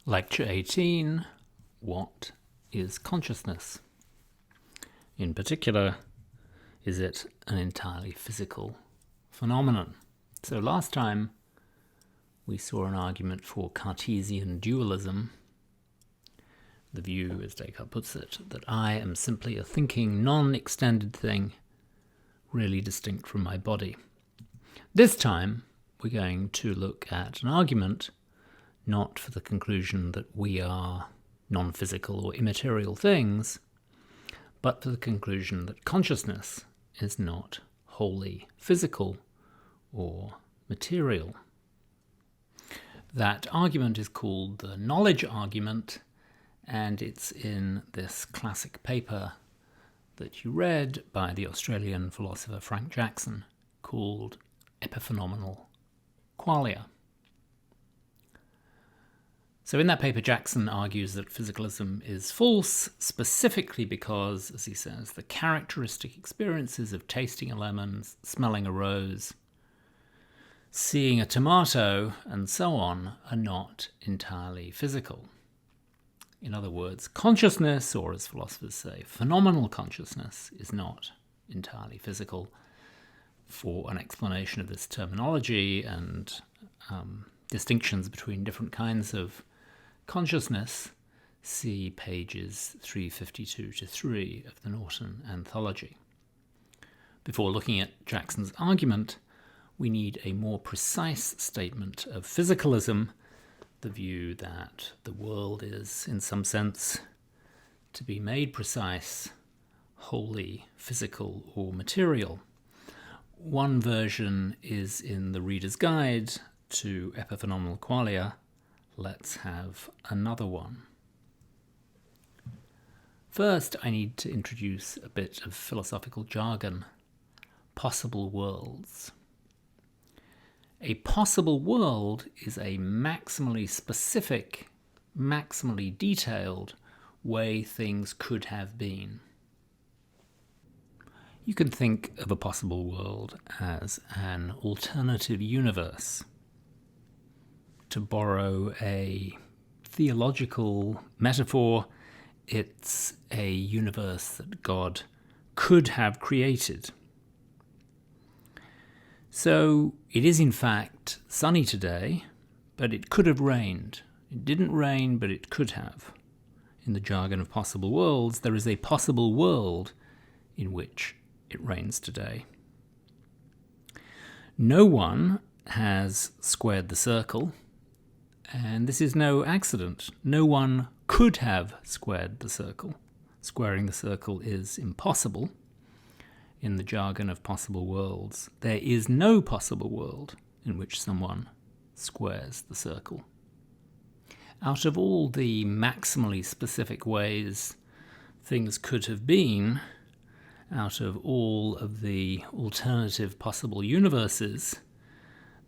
Lecture 18, What is Consciousness? In particular, is it an entirely physical phenomenon? So last time we saw an argument for Cartesian dualism, the view, as Descartes puts it, that I am simply a thinking, non-extended thing, really distinct from my body. This time we're going to look at an argument not for the conclusion that we are non-physical or immaterial things, but for the conclusion that consciousness is not wholly physical or material. That argument is called the knowledge argument, and it's in this classic paper that you read by the Australian philosopher Frank Jackson called Epiphenomenal Qualia. So in that paper, Jackson argues that physicalism is false, specifically because, as he says, the characteristic experiences of tasting a lemon, smelling a rose, seeing a tomato, and so on, are not entirely physical. In other words, consciousness, or as philosophers say, phenomenal consciousness, is not entirely physical. For an explanation of this terminology and distinctions between different kinds of consciousness, see pages 352 to 3 of the Norton Anthology. Before looking at Jackson's argument, we need a more precise statement of physicalism, the view that the world is, in some sense, to be made precise, wholly physical or material. One version is in the Reader's Guide to Epiphenomenal Qualia. Let's have another one. First, I need to introduce a bit of philosophical jargon. Possible worlds. A possible world is a maximally specific, maximally detailed way things could have been. You can think of a possible world as an alternative universe. To borrow a theological metaphor, it's a universe that God could have created. So it is in fact sunny today, but it could have rained. It didn't rain, but it could have. In the jargon of possible worlds, there is a possible world in which it rains today. No one has squared the circle, and this is no accident. No one could have squared the circle. Squaring the circle is impossible. In the jargon of possible worlds, there is no possible world in which someone squares the circle. Out of all the maximally specific ways things could have been, out of all of the alternative possible universes,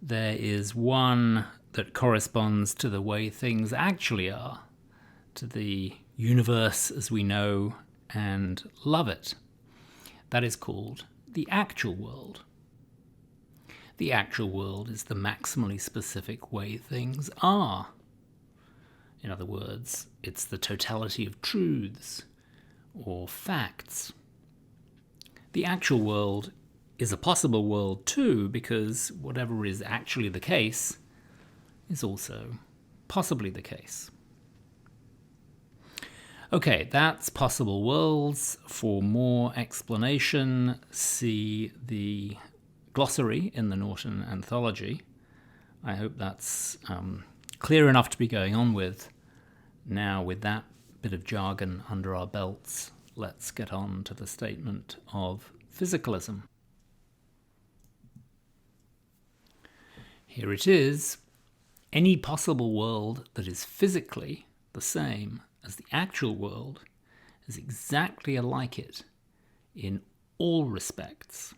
there is one that corresponds to the way things actually are, to the universe as we know and love it. That is called the actual world. The actual world is the maximally specific way things are. In other words, it's the totality of truths or facts. The actual world is a possible world too, because whatever is actually the case is also possibly the case. Okay, that's possible worlds. For more explanation, see the glossary in the Norton Anthology. I hope that's clear enough to be going on with. Now, with that bit of jargon under our belts, let's get on to the statement of physicalism. Here it is. Any possible world that is physically the same as the actual world is exactly alike it in all respects.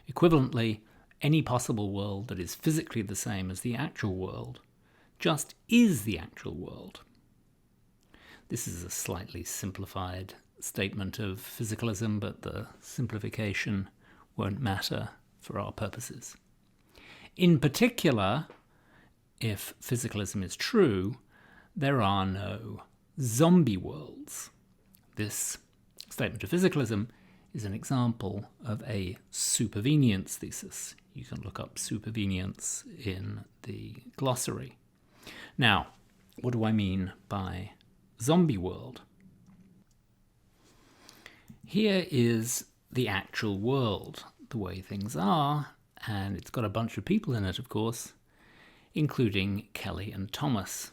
Equivalently, any possible world that is physically the same as the actual world just is the actual world. This is a slightly simplified statement of physicalism, but the simplification won't matter for our purposes. In particular, if physicalism is true, there are no zombie worlds. This statement of physicalism is an example of a supervenience thesis. You can look up supervenience in the glossary. Now, what do I mean by zombie world? Here is the actual world, the way things are, and it's got a bunch of people in it, of course, including Kelly and Thomas,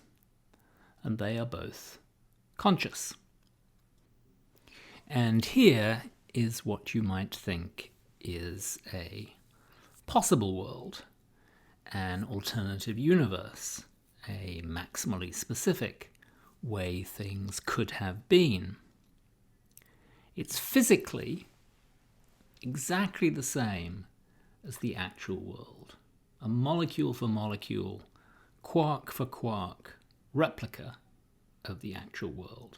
and they are both conscious. And here is what you might think is a possible world, an alternative universe, a maximally specific way things could have been. It's physically exactly the same as the actual world, a molecule for molecule, quark for quark replica of the actual world.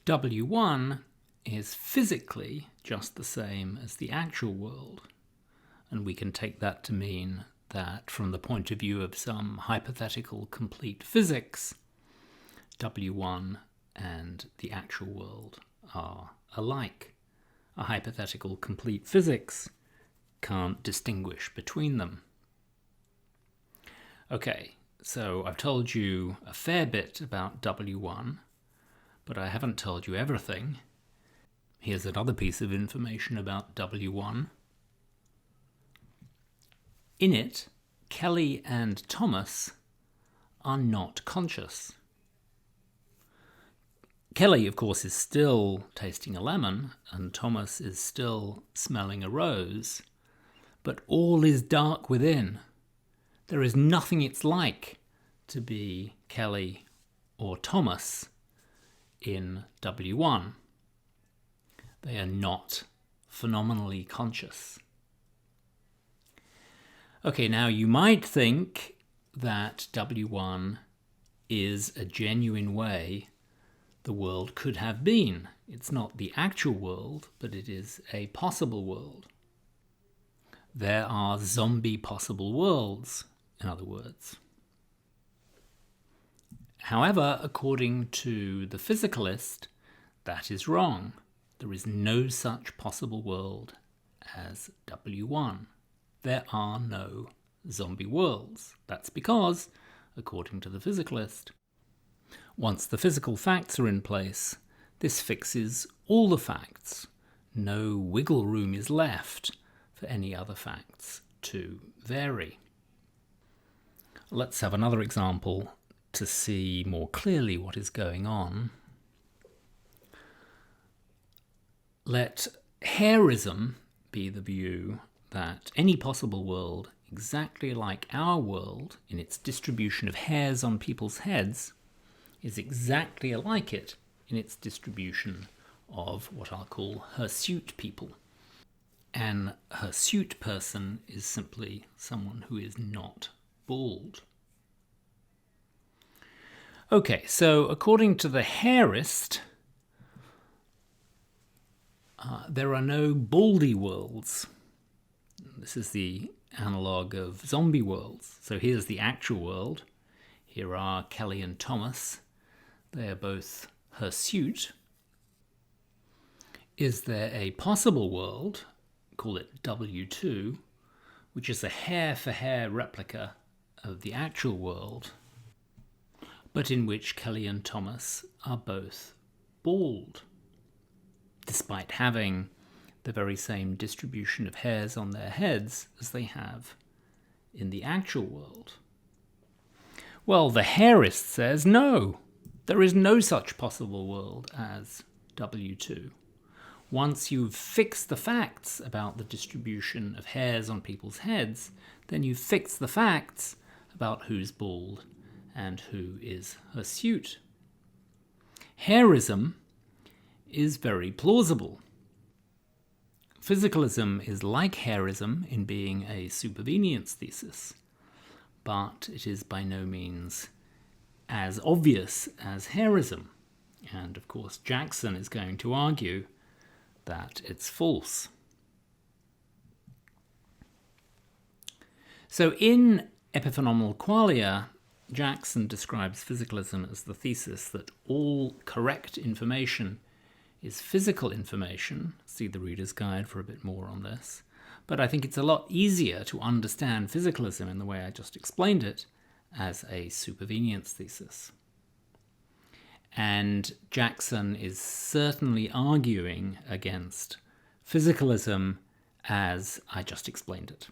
W1 is physically just the same as the actual world, and we can take that to mean that from the point of view of some hypothetical complete physics, W1 and the actual world are alike. A hypothetical complete physics can't distinguish between them. Okay, so I've told you a fair bit about W1, but I haven't told you everything. Here's another piece of information about W1. In it, Kelly and Thomas are not conscious. Kelly, of course, is still tasting a lemon, and Thomas is still smelling a rose, but all is dark within. There is nothing it's like to be Kelly or Thomas in W1. They are not phenomenally conscious. Okay, now you might think that W1 is a genuine way the world could have been. It's not the actual world, but it is a possible world. There are zombie possible worlds, in other words. However, according to the physicalist, that is wrong. There is no such possible world as W1. There are no zombie worlds. That's because, according to the physicalist, once the physical facts are in place, this fixes all the facts. No wiggle room is left for any other facts to vary. Let's have another example to see more clearly what is going on. Let hairism be the view that any possible world exactly like our world in its distribution of hairs on people's heads is exactly like it in its distribution of what I'll call hirsute people. An hirsute person is simply someone who is not bald. Okay, so according to the hairist, there are no baldy worlds. This is the analogue of zombie worlds. So here's the actual world. Here are Kelly and Thomas. They are both hirsute. Is there a possible world, call it W2, which is a hair-for-hair replica of the actual world, but in which Kelly and Thomas are both bald, despite having the very same distribution of hairs on their heads as they have in the actual world? Well, the hairist says no. There is no such possible world as W2. Once you've fixed the facts about the distribution of hairs on people's heads, then you've fixed the facts about who's bald and who is hirsute. Hairism is very plausible. Physicalism is like hairism in being a supervenience thesis, but it is by no means as obvious as hairism. And of course, Jackson is going to argue that it's false. So in Epiphenomenal qualia, Jackson describes physicalism as the thesis that all correct information is physical information. See the Reader's Guide for a bit more on this. But I think it's a lot easier to understand physicalism in the way I just explained it as a supervenience thesis. And Jackson is certainly arguing against physicalism as I just explained it.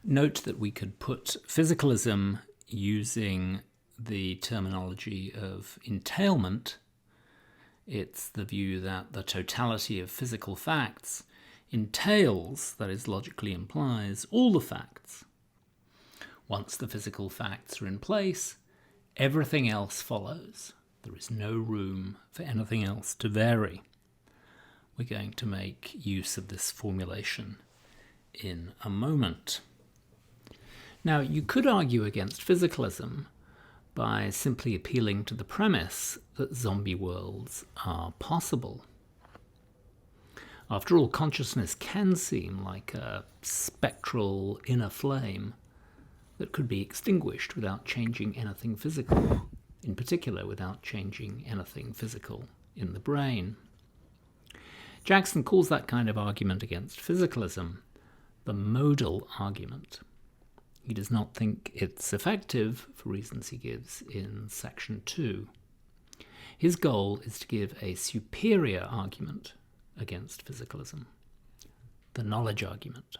Note that we could put physicalism using the terminology of entailment. It's the view that the totality of physical facts entails, that is, logically implies, all the facts. Once the physical facts are in place, everything else follows. There is no room for anything else to vary. We're going to make use of this formulation in a moment. Now, you could argue against physicalism by simply appealing to the premise that zombie worlds are possible. After all, consciousness can seem like a spectral inner flame that could be extinguished without changing anything physical, in particular without changing anything physical in the brain. Jackson calls that kind of argument against physicalism the modal argument. He does not think it's effective for reasons he gives in section 2. His goal is to give a superior argument against physicalism, the knowledge argument.